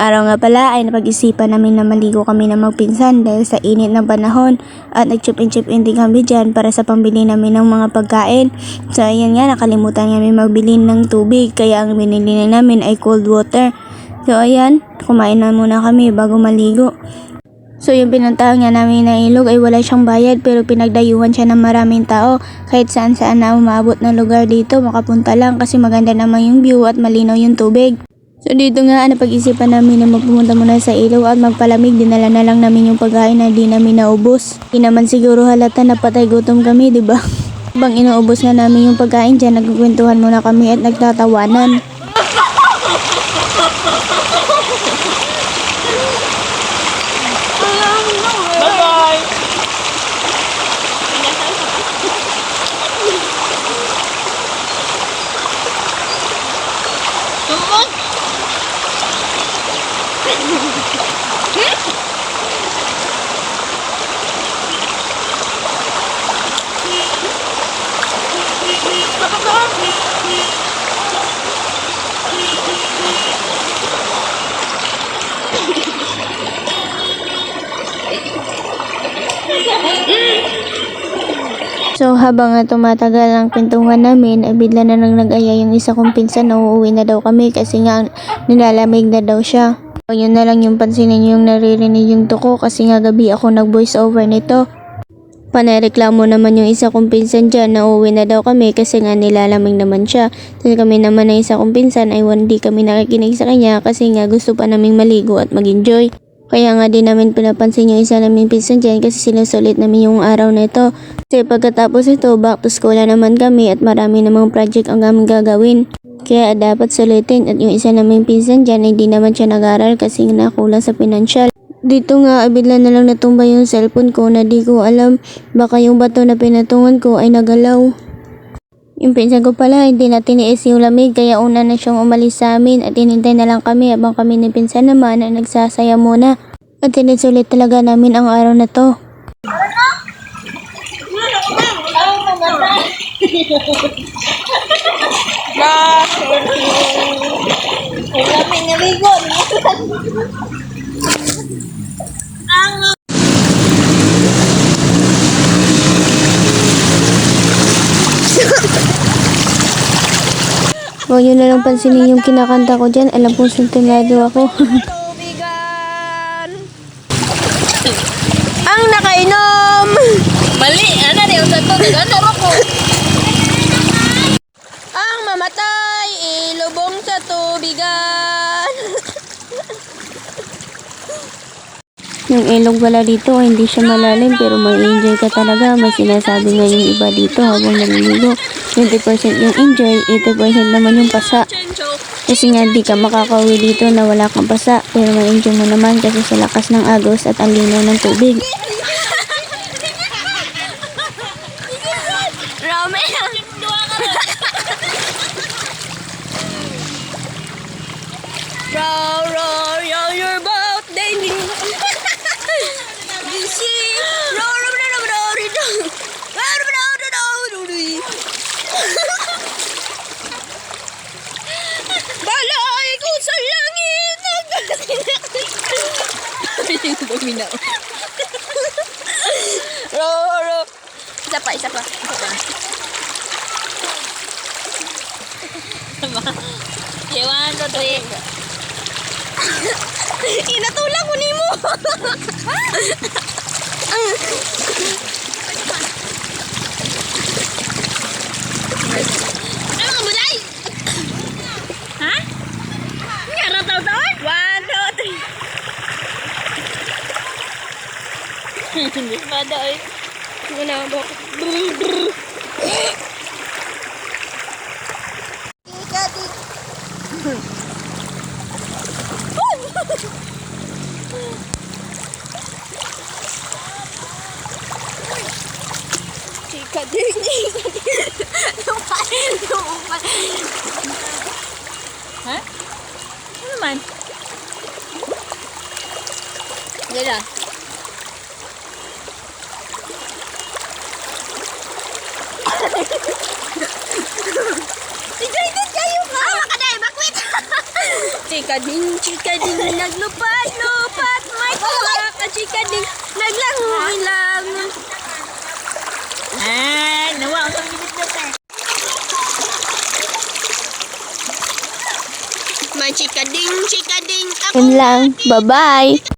araw nga pala ay napag-isipan namin na maligo kami na magpinsan dahil sa init ng panahon at nag-chip-in din kami dyan para sa pambili namin ng mga pagkain. So ayan nga, nakalimutan namin magbili ng tubig kaya ang binili na namin ay cold water. So ayan, kumain na muna kami bago maligo. So yung pinuntahan nga namin na ilog ay wala siyang bayad pero pinagdayuhan siya ng maraming tao. Kahit saan na umabot na lugar dito makapunta lang kasi maganda naman yung view at malinaw yung tubig. So dito nga napag-isipan namin na magpumunta muna sa ilog at magpalamig. Dinala na lang namin yung pagkain na di namin naubos. Di naman siguro halata na patay gutom kami, diba? Bang inuubos nga namin yung pagkain dyan, nagkukwentuhan muna kami at nagtatawanan. So habang tumatagal ang kwentuhan namin, ay bigla na nang nag-aya yung isa kong pinsan na uuwi na daw kami kasi nga nilalamig na daw siya. So yun na lang yung pansinin yung naririnig yung tuko kasi nga gabi ako nag-voice over nito. Panareklamo naman yung isa kong pinsan dyan na uuwi na daw kami kasi nga nilalamig naman siya. Kasi kami naman na isa kong pinsan ay hindi kami nakikinig sa kanya kasi nga gusto pa naming maligo at mag-enjoy. Kaya nga din namin pinapansin yung isa namin pinsan dyan kasi sinusulit namin yung araw na ito. Kasi pagkatapos ito, back to school na naman kami at marami namang project ang aming gagawin. Kaya dapat sulitin at yung isa namin pinsan dyan ay di naman siya nag-aral kasi nakulang sa pinansyal. Dito nga, bigla na lang natumba yung cellphone ko na di ko alam. Baka yung bato na pinatungan ko ay nagalaw. Yung pinsan ko pala, hindi na tiniis yung lamig kaya una na siyang umalis sa amin at hinintay na lang kami habang kami ni pinsan naman na nagsasaya muna. At tinisulit talaga namin ang araw na to. Huwag nyo na lang pansinin yung kinakanta ko dyan. Alam kong sultanado ako. Ang nakainom! Mali! Ano rin? Usap to. Nagano ko. Ang mamatay, ilubong sa tubigan. Yung ilog pala dito, hindi siya malalim pero may enjoy ka talaga. May sinasabi nga yung iba dito habang naliligo. 20% yung enjoy, 80% naman yung pasa. Kasi nga di ka makakauwi dito na wala kang pasa. Pero may enjoy mo naman kasi sa lakas ng agos at ang linaw ng tubig. Balay ko sa langit! Roro! Isa pa. Okay, 1, 2, 3. Inatulak ko ni mo. Ano ka bulay? Ha? Nga rataw-taw? 1, 2, 3. Hindi pa daw eh. Wala ba? Chika din. Lupan. Ha? Ano naman? Gila. Excited kayo ka! Awa ka na eh! Bakwit! Chikading, naglupat-lupat, may kuha ka, chikading, naglangoy-langoy. Ay, nawa ang pagbilis na tayo. May chikading, Yun lang. Bye-bye!